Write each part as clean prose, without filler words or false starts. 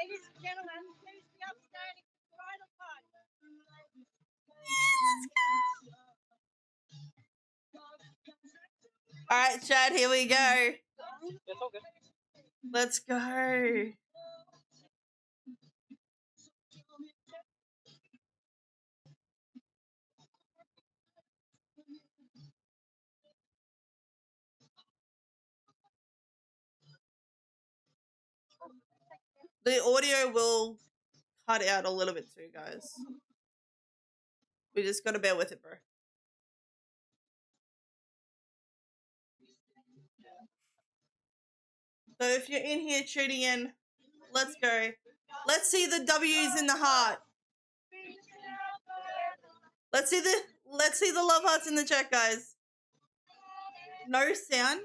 Ladies and gentlemen, please be upstanding for the bridal party. All right, Chad, here we go. That's all good. Let's go. The audio will cut out a little bit too, guys. We just gotta bear with it, bro. So if you're in here tuning in, let's go. Let's see the W's in the heart. Let's see the love hearts in the chat, guys. No sound.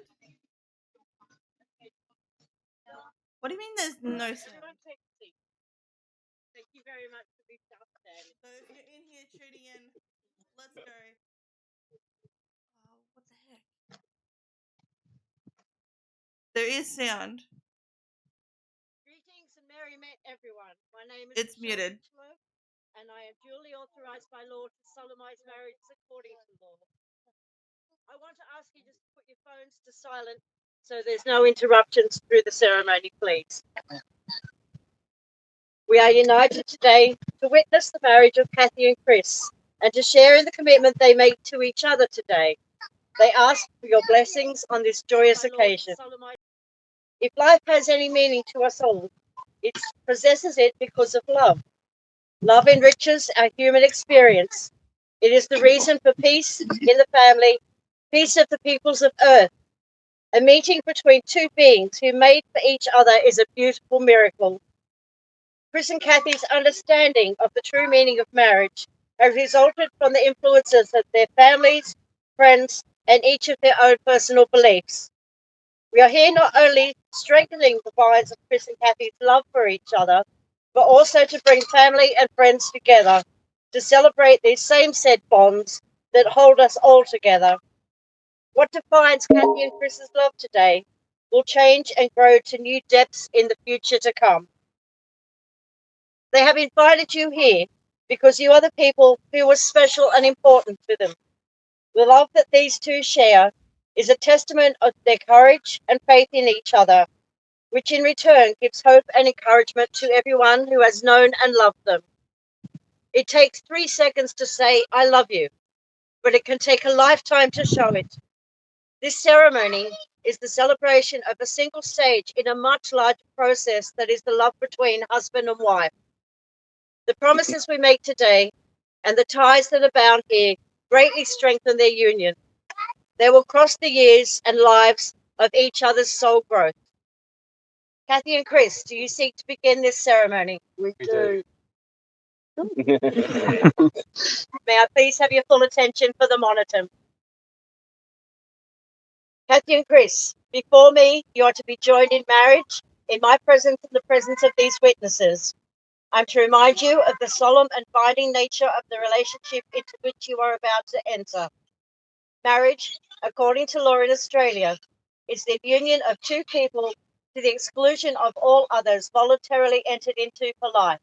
What do you mean there's no sound? Everyone take a seat. Thank you very much for being upstanding. So if you're in here tuning in, let's go. Oh, what the heck? There is sound. Greetings and merry met everyone. My name is It's muted. Michelle, and I am duly authorized by law to solemnize marriages according to law. I want to ask you just to put your phones to silent so there's no interruptions through the ceremony, please. We are united today to witness the marriage of Cathy and Chris and to share in the commitment they make to each other today. They ask for your blessings on this joyous occasion. If life has any meaning to us all, it possesses it because of love. Love enriches our human experience. It is the reason for peace in the family, peace of the peoples of earth. A meeting between two beings who made for each other is a beautiful miracle. Chris and Cathy's understanding of the true meaning of marriage has resulted from the influences of their families, friends, and each of their own personal beliefs. We are here not only strengthening the bonds of Chris and Cathy's love for each other, but also to bring family and friends together to celebrate these same said bonds that hold us all together. What defines Cathy and Chris's love today will change and grow to new depths in the future to come. They have invited you here because you are the people who are special and important to them. The love that these two share is a testament of their courage and faith in each other, which in return gives hope and encouragement to everyone who has known and loved them. It takes 3 seconds to say, I love you, but it can take a lifetime to show it. This ceremony is the celebration of a single stage in a much larger process that is the love between husband and wife. The promises we make today and the ties that are bound here greatly strengthen their union. They will cross the years and lives of each other's soul growth. Cathy and Chris, do you seek to begin this ceremony? We do. May I please have your full attention for the monitor? Cathy and Chris, before me, you are to be joined in marriage in my presence and the presence of these witnesses. I'm to remind you of the solemn and binding nature of the relationship into which you are about to enter. Marriage, according to law in Australia, is the union of two people to the exclusion of all others voluntarily entered into for life.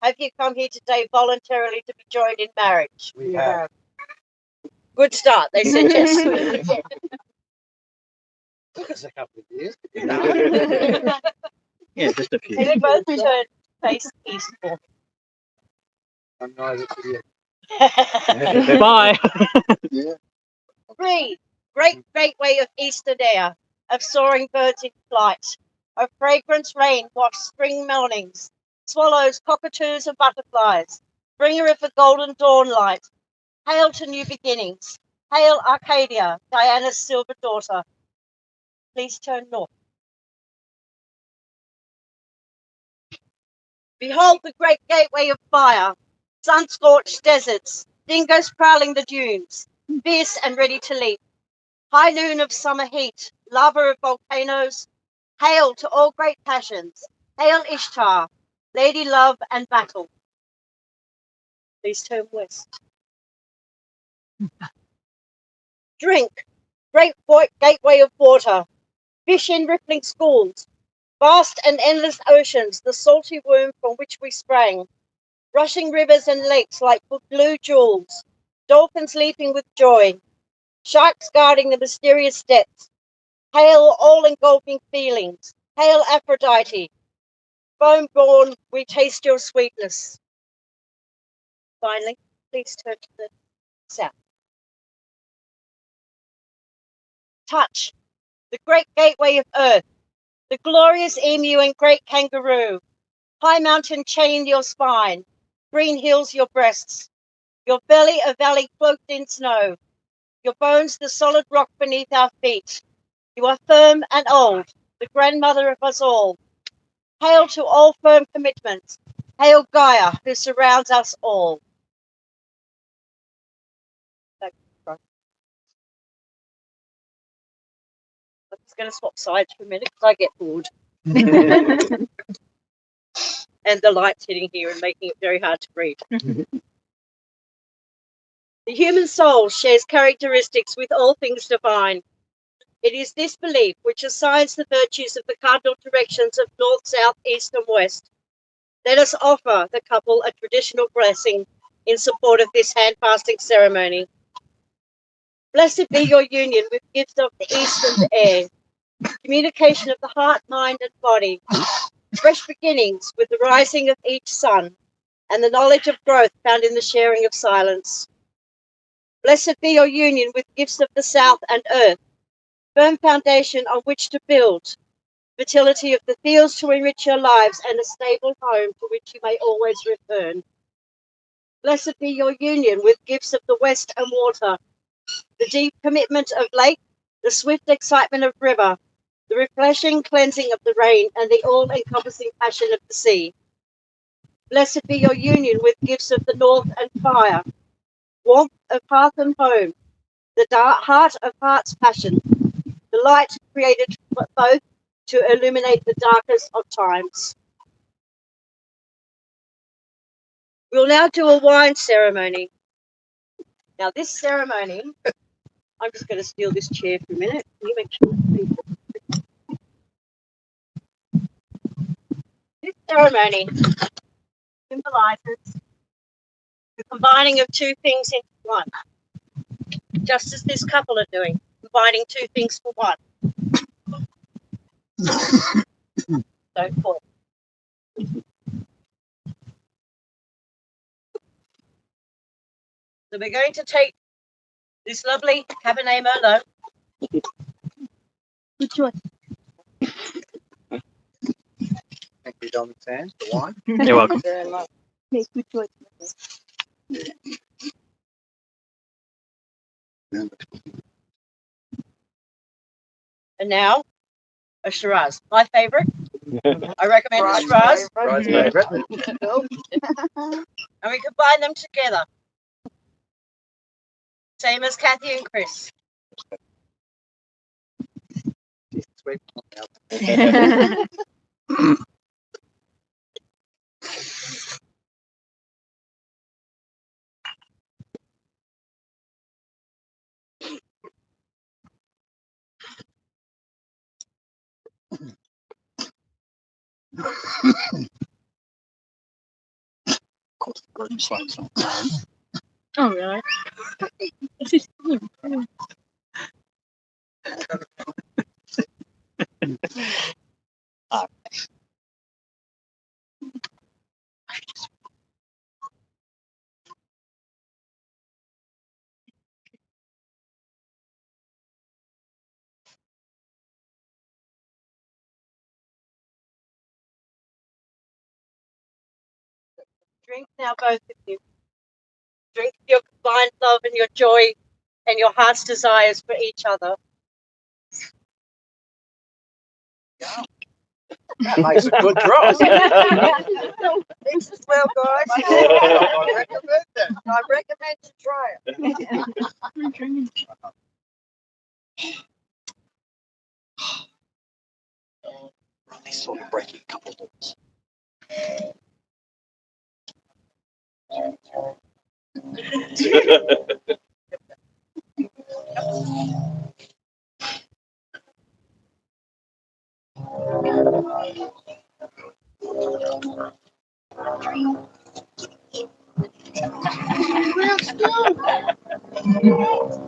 Have you come here today voluntarily to be joined in marriage? We have. Good start, they said yes. Took us a couple of years. Yeah, just a few. May we both turn face eastward. I'm neither to you. Bye. Yeah. Breathe, great gateway of eastern air, of soaring birds in flight, of fragrance rain washed spring mornings, swallows, cockatoos, and butterflies, bringer of the golden dawn light. Hail to new beginnings. Hail Arcadia, Diana's silver daughter. Please turn north. Behold the great gateway of fire, sun-scorched deserts, dingoes prowling the dunes, fierce and ready to leap. High noon of summer heat, lava of volcanoes. Hail to all great passions. Hail Ishtar, lady love and battle. Please turn west. Drink, great gateway of water, fish in rippling schools, Vast and endless oceans, the salty womb from which we sprang, rushing rivers and lakes like blue jewels, dolphins leaping with joy, sharks guarding the mysterious depths. Hail all-engulfing feelings. Hail Aphrodite. Foam-born, we taste your sweetness. Finally, please turn to the south. Touch, the great gateway of earth, the glorious emu and great kangaroo. High mountain chain your spine, green hills your breasts, your belly a valley cloaked in snow, your bones the solid rock beneath our feet. You are firm and old, the grandmother of us all. Hail to all firm commitments. Hail Gaia, who surrounds us all. I'm just going to swap sides for a minute because I get bored. And the light's hitting here and making it very hard to read. The human soul shares characteristics with all things divine. It is this belief which assigns the virtues of the cardinal directions of north, south, east, and west. Let us offer the couple a traditional blessing in support of this hand-fasting ceremony. Blessed be your union with gifts of the east and the air, communication of the heart, mind, and body, fresh beginnings with the rising of each sun, and the knowledge of growth found in the sharing of silence. Blessed be your union with gifts of the south and earth, firm foundation on which to build, fertility of the fields to enrich your lives, and a stable home to which you may always return. Blessed be your union with gifts of the west and water, the deep commitment of lake, the swift excitement of river, the refreshing cleansing of the rain, and the all-encompassing passion of the sea. Blessed be your union with gifts of the north and fire, warmth of hearth and home, the heart of heart's passion, the light created for both to illuminate the darkest of times. We'll now do a wine ceremony. Now this ceremony, I'm just going to steal this chair for a minute. Can you make sure? This ceremony symbolizes the combining of two things into one, just as this couple are doing, combining two things for one. Don't fall. So we're going to take this lovely Cabernet Merlot. Good choice. Thank you, Dominic Sands, for wine. You're welcome. Very much. Yes, good choice. And now, a Shiraz. My favourite. I recommend a Shiraz. Bride's favourite. And we combine them together. Same as Cathy and Chris. Sweet. Oh, really? Drink now, both of you. Drink your combined love and your joy and your heart's desires for each other. That makes a good drop. This as well, guys. I recommend that. I recommend to try it. Really sort of breaking a couple of laws.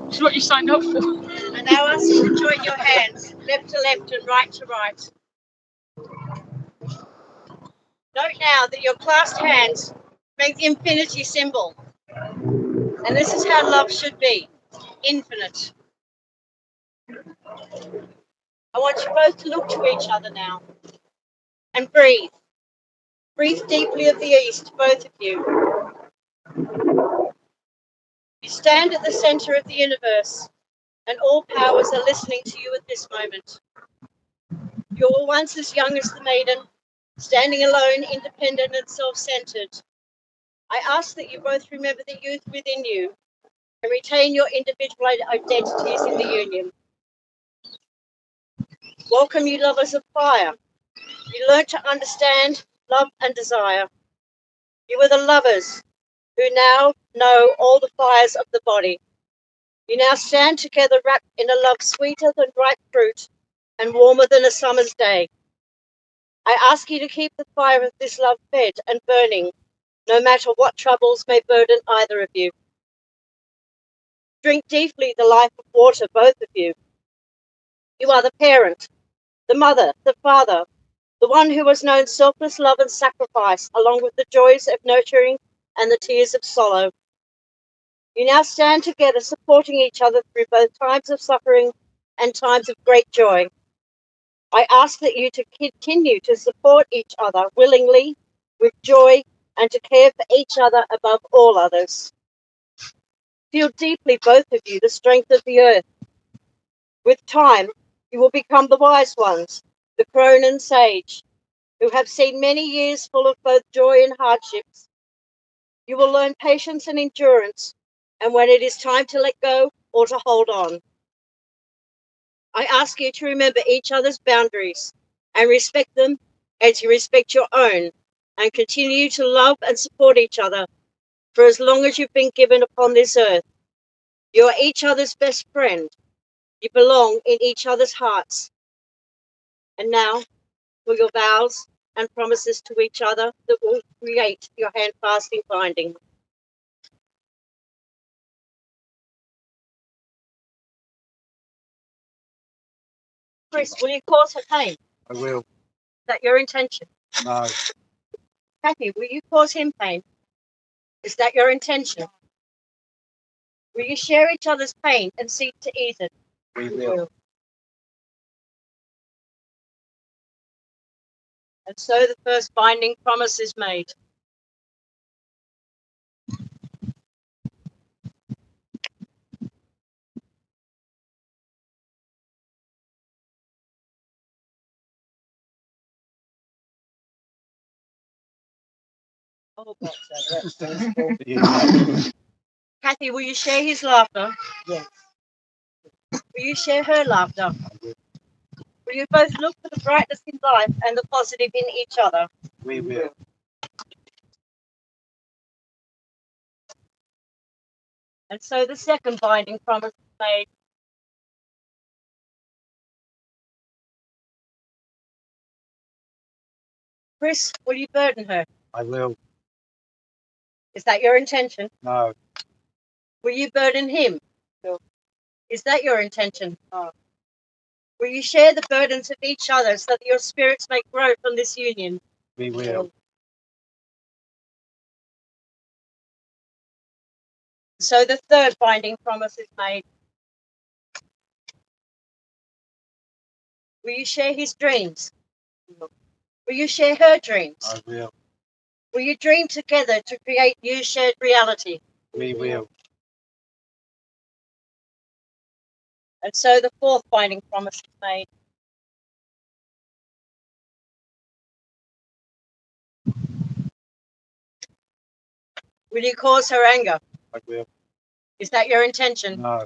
It's what you signed up for. And now ask you to join your hands, left to left and right to right. Note now that your clasped hands make the infinity symbol. And this is how love should be, infinite. I want you both to look to each other now and breathe. Breathe deeply of the east, both of you. You stand at the center of the universe, and all powers are listening to you at this moment. You were once as young as the maiden, standing alone, independent and self-centered. I ask that you both remember the youth within you and retain your individual identities in the union. Welcome, you lovers of fire. You learn to understand love and desire. You are the lovers who now know all the fires of the body. You now stand together wrapped in a love sweeter than ripe fruit and warmer than a summer's day. I ask you to keep the fire of this love fed and burning, no matter what troubles may burden either of you. Drink deeply the life of water, both of you. You are the parent, the mother, the father, the one who has known selfless love and sacrifice, along with the joys of nurturing and the tears of sorrow. You now stand together, supporting each other through both times of suffering and times of great joy. I ask that you to continue to support each other willingly, with joy, and to care for each other above all others. Feel deeply, both of you, the strength of the earth. With time, you will become the wise ones, the crone and sage, who have seen many years full of both joy and hardships. You will learn patience and endurance, and when it is time to let go or to hold on. I ask you to remember each other's boundaries and respect them as you respect your own, and continue to love and support each other for as long as you've been given upon this earth. You are each other's best friend. You belong in each other's hearts. And now, for your vows and promises to each other that will create your hand-fasting binding. Chris, will you cause her pain? I will. Is that your intention? No. Cathy, will you cause him pain? Is that your intention? Will you share each other's pain and seek to ease it? We will. And so the first binding promise is made. Oh, God, Yeah. Cathy, will you share his laughter? Yes. Will you share her laughter? Will you both look for the brightness in life and the positive in each other? We will. And so the second binding promise is made. Chris, will you burden her? I will. Is that your intention? No. Will you burden him? No. Is that your intention? No. Will you share the burdens of each other so that your spirits may grow from this union? We will. So the third binding promise is made. Will you share his dreams? No. Will you share her dreams? I will. Will you dream together to create new shared reality? We will. And so the fourth binding promise is made. Will you cause her anger? I will. Is that your intention? No.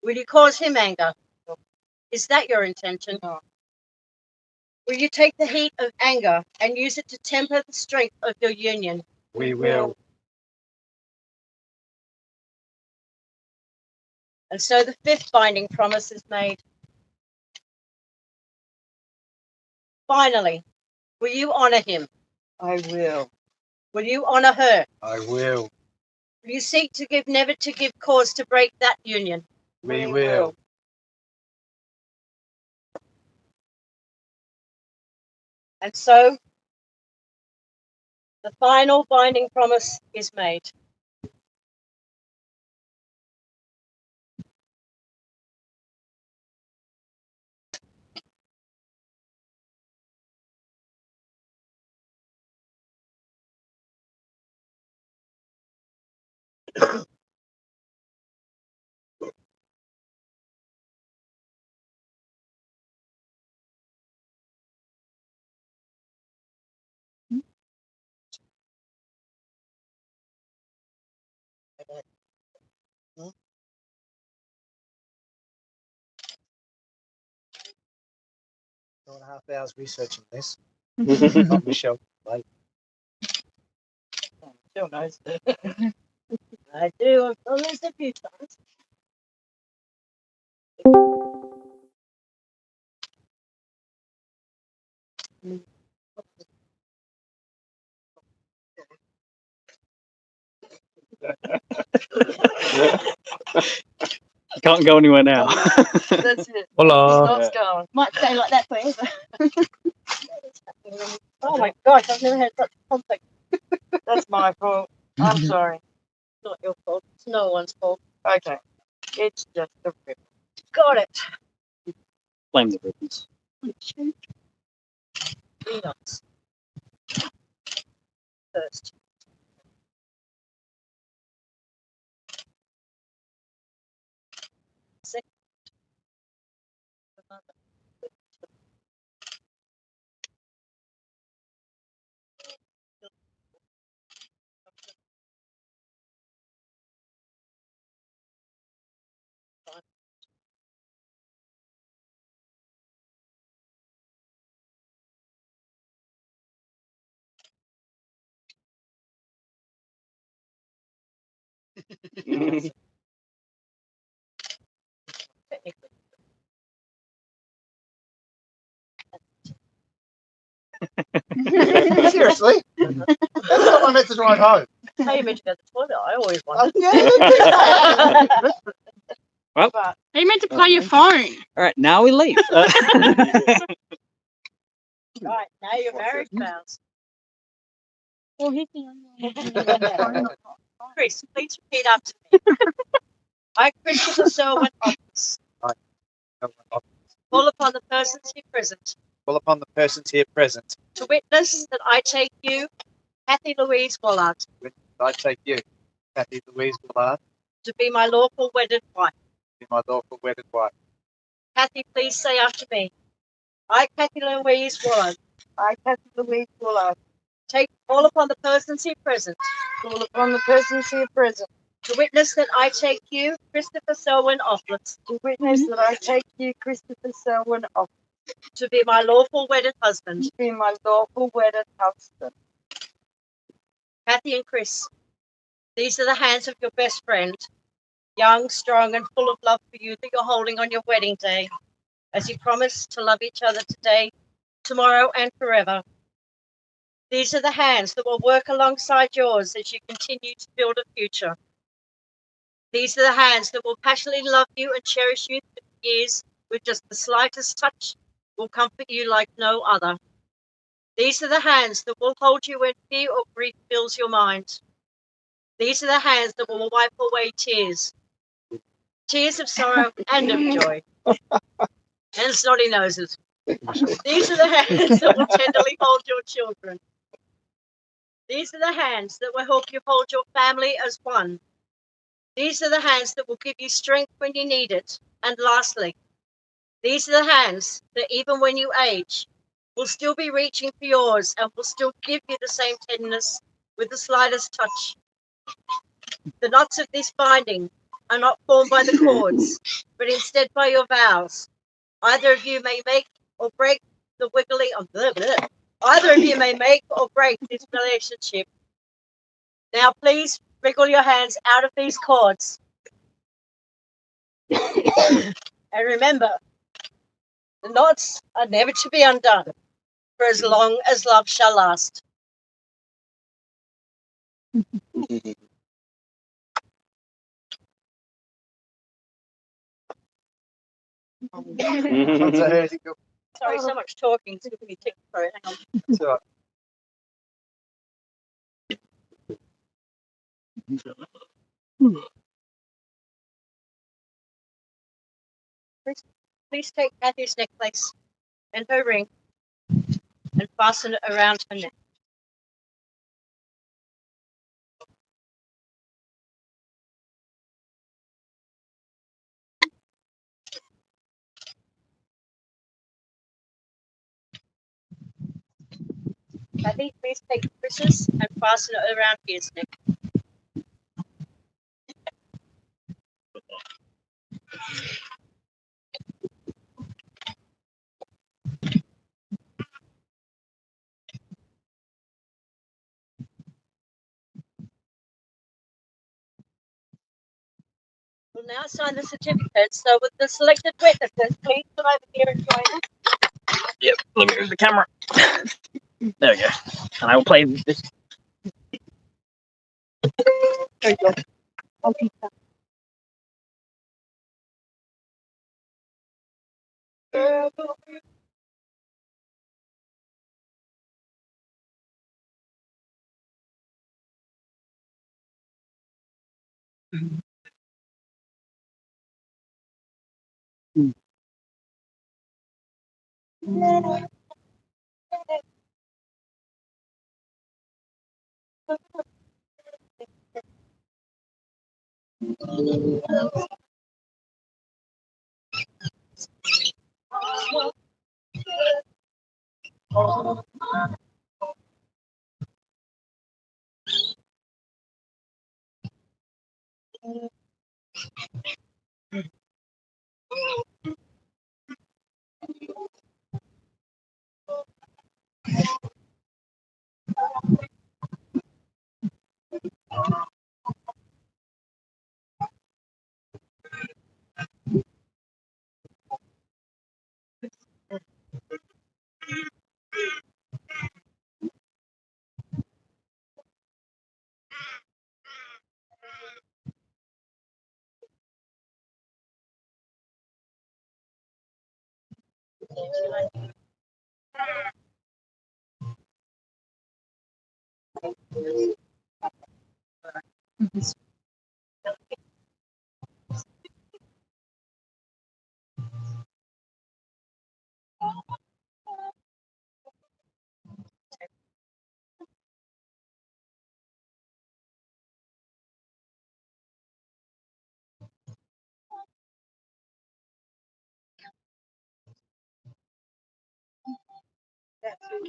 Will you cause him anger? No. Is that your intention? No. Will you take the heat of anger and use it to temper the strength of your union? We will. And so the fifth binding promise is made. Finally, will you honor him? I will. Will you honour her? I will. Will you seek to give, never to give cause to break that union? We will. And so, the final binding promise is made. Hmm? 2.5 hours researching this. Not Michelle. Like, Still knows. I do. I've done this a few times. Can't go anywhere now. That's it. Hola. Stops going. Might stay like that forever. Oh my gosh, I've never had such conflict. That's my fault. I'm sorry. It's not your fault. It's no one's fault. Okay. It's just a rip. Got it. Blame the ribbons. 3 knots. First. Second. Technically. seriously? That's not my message right home. How you meant to go to the toilet? I always Oh, wondered. yeah. Well, But You meant to play your phone. all right, now we leave. right, now your marriage vows. Well, he's the only one. Chris, please repeat after me. I, Christopher Selwyn Office, call upon the persons here present Call upon the persons here present. to witness that I take you, Cathy Louise Wallard, I take you, Cathy Louise Willard, to be my lawful wedded wife. be my lawful wedded wife. Cathy, please say after me. I, Cathy Louise Wallard. I, Cathy Louise Wallard. Call upon the persons here present. Call upon the persons here present. To witness that I take you, Christopher Selwyn Offlet. To witness that I take you, Christopher Selwyn Offlet. To be my lawful wedded husband. To be my lawful wedded husband. Cathy and Chris, these are the hands of your best friend, young, strong, and full of love for you that you're holding on your wedding day, as you promise to love each other today, tomorrow, and forever. These are the hands that will work alongside yours as you continue to build a future. These are the hands that will passionately love you and cherish you for years with just the slightest touch, will comfort you like no other. These are the hands that will hold you when fear or grief fills your mind. These are the hands that will wipe away tears. Tears of sorrow and of joy. And snotty noses. These are the hands that will tenderly hold your children. These are the hands that will help you hold your family as one. These are the hands that will give you strength when you need it. And lastly, these are the hands that even when you age, will still be reaching for yours and will still give you the same tenderness with the slightest touch. The knots of this binding are not formed by the cords, but instead by your vows. Either of you may make or break the wiggly. Either of you may make or break this relationship. Now, please wriggle your hands out of these cords. And remember, the knots are never to be undone for as long as love shall last. Sorry, so much talking. It's giving me tick for it. Hang on. It's all right. Please take Cathy's necklace and her ring and fasten it around her neck. Cathy, please take Chris's and fasten it around his neck. We'll now sign the certificate. So with the selected witnesses, please come over here and join us. Yep. Let me move the camera. There we go. And I will play this. Very good. Okay.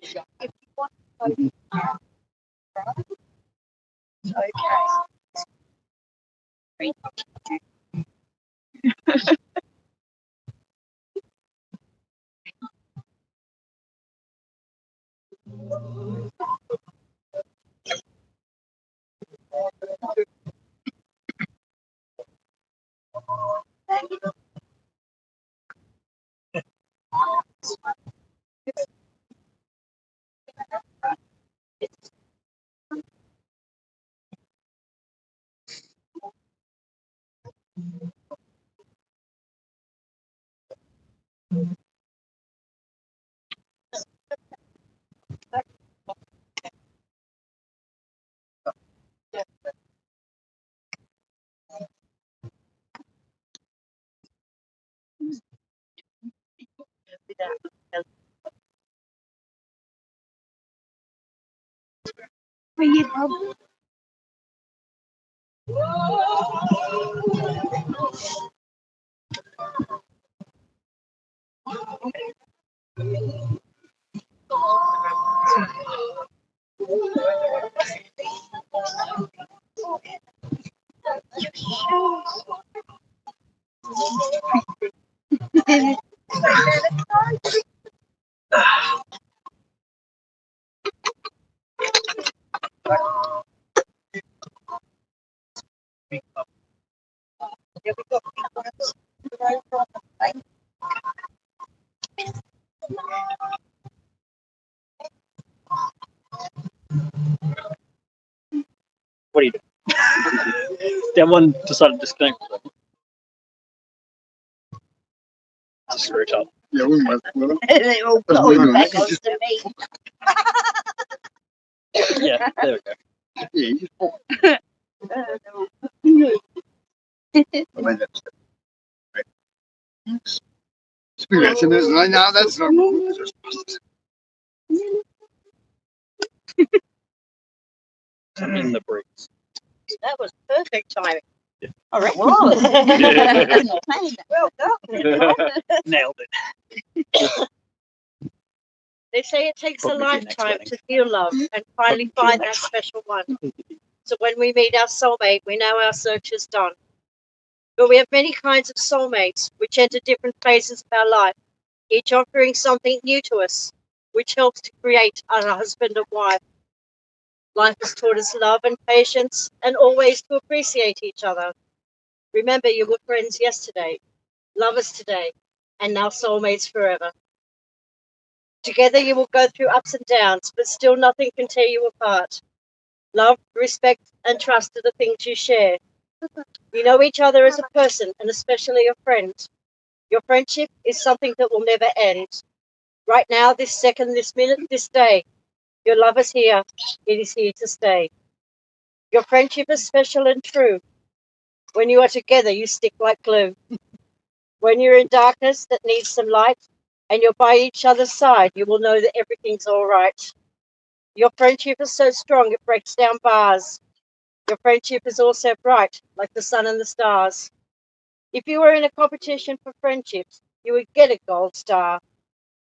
If you want to That one decided to disconnect. It's a screw top. Yeah, we might. They all That's got weird, isn't back it? onto me. Yeah, there we go. Yeah, you just put. I mean, that's right. Experience, and there's like, no, that's not. In the breeze. That was perfect timing. All right, well, well done. Nailed it. They say it takes Probably a be your next lifetime wedding. to feel love and finally Probably find be your that next special one. So when we meet our soulmate, we know our search is done. But we have many kinds of soulmates which enter different phases of our life, each offering something new to us, which helps to create our husband and wife. Life has taught us love and patience and always to appreciate each other. Remember, you were friends yesterday, lovers today, and now soulmates forever. Together you will go through ups and downs, but still nothing can tear you apart. Love, respect, and trust are the things you share. You know each other as a person and especially a friend. Your friendship is something that will never end. Right now, this second, this minute, this day, your love is here. It is here to stay. Your friendship is special and true. When you are together, you stick like glue. When you're in darkness that needs some light and you're by each other's side, you will know that everything's all right. Your friendship is so strong it breaks down bars. Your friendship is also bright, like the sun and the stars. If you were in a competition for friendships, you would get a gold star,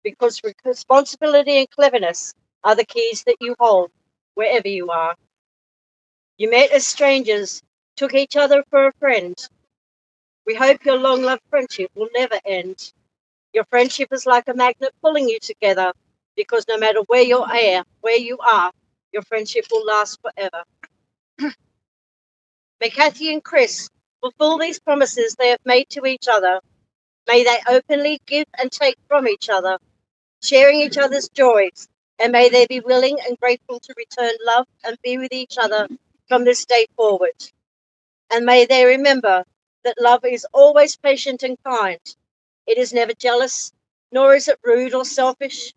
because responsibility and cleverness are the keys that you hold, wherever you are. You met as strangers, took each other for a friend. We hope your long-loved friendship will never end. Your friendship is like a magnet pulling you together, because no matter where you are, your friendship will last forever. May Cathy and Chris fulfill these promises they have made to each other. May they openly give and take from each other, sharing each other's joys, and may they be willing and grateful to return love and be with each other from this day forward. And may they remember that love is always patient and kind. It is never jealous, nor is it rude or selfish.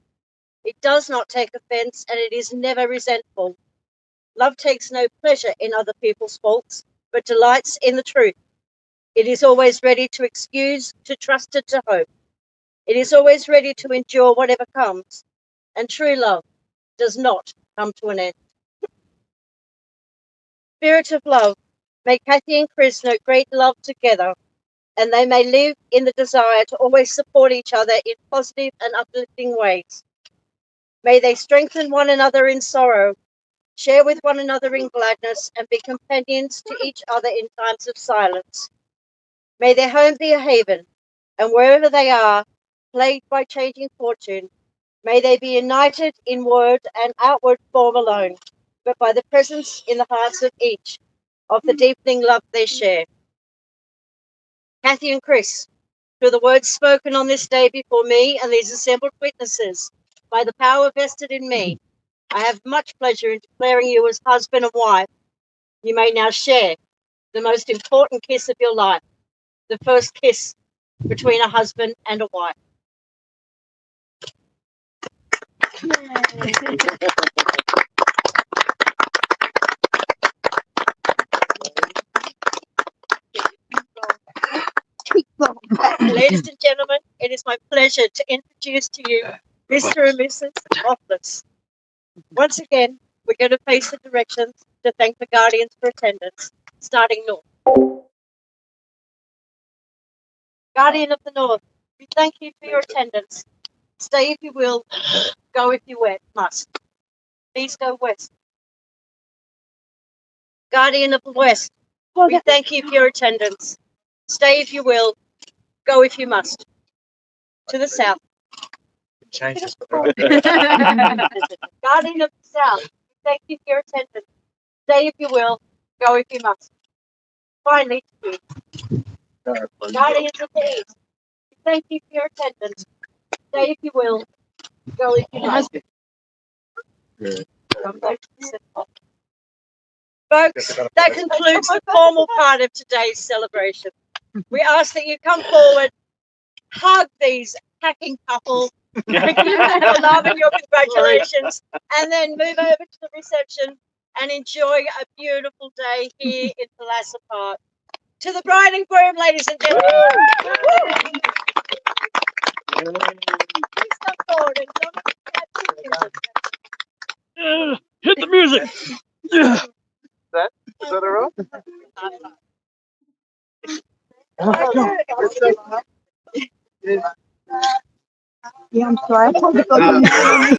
It does not take offense, and it is never resentful. Love takes no pleasure in other people's faults, but delights in the truth. It is always ready to excuse, to trust, and to hope. It is always ready to endure whatever comes. And true love does not come to an end. Spirit of love, may Cathy and Chris know great love together, and they may live in the desire to always support each other in positive and uplifting ways. May they strengthen one another in sorrow, share with one another in gladness, and be companions to each other in times of silence. May their home be a haven, and wherever they are, plagued by changing fortune, may they be united in word and outward form alone, but by the presence in the hearts of each of the deepening love they share. Cathy and Chris, through the words spoken on this day before me and these assembled witnesses, by the power vested in me, I have much pleasure in declaring you as husband and wife. You may now share the most important kiss of your life, the first kiss between a husband and a wife. Ladies and gentlemen, it is my pleasure to introduce to you Mr. and Mrs. Offless. Once again, we're going to face the directions to thank the Guardians for attendance, starting north. Guardian of the North, we thank you for your attendance. Stay if you will, go if you must. Please go west. Guardian of the West, we thank you for your attendance. Stay if you will, go if you must. To the south. Guardian of the South, we thank you for your attendance. Stay if you will, go if you must. Finally, to you. Guardians of the East, we thank you for your attendance. Stay if you will, go if you must. Come back to the center. Folks, that concludes the formal part of today's celebration. We ask that you come forward, hug these packing couple, give them your love and your congratulations, and then move over to the reception and enjoy a beautiful day here in Thalassa Park. To the bride and groom, ladies and gentlemen. Please come forward and come Hit the music. Is that all right? Yeah, I'm sorry.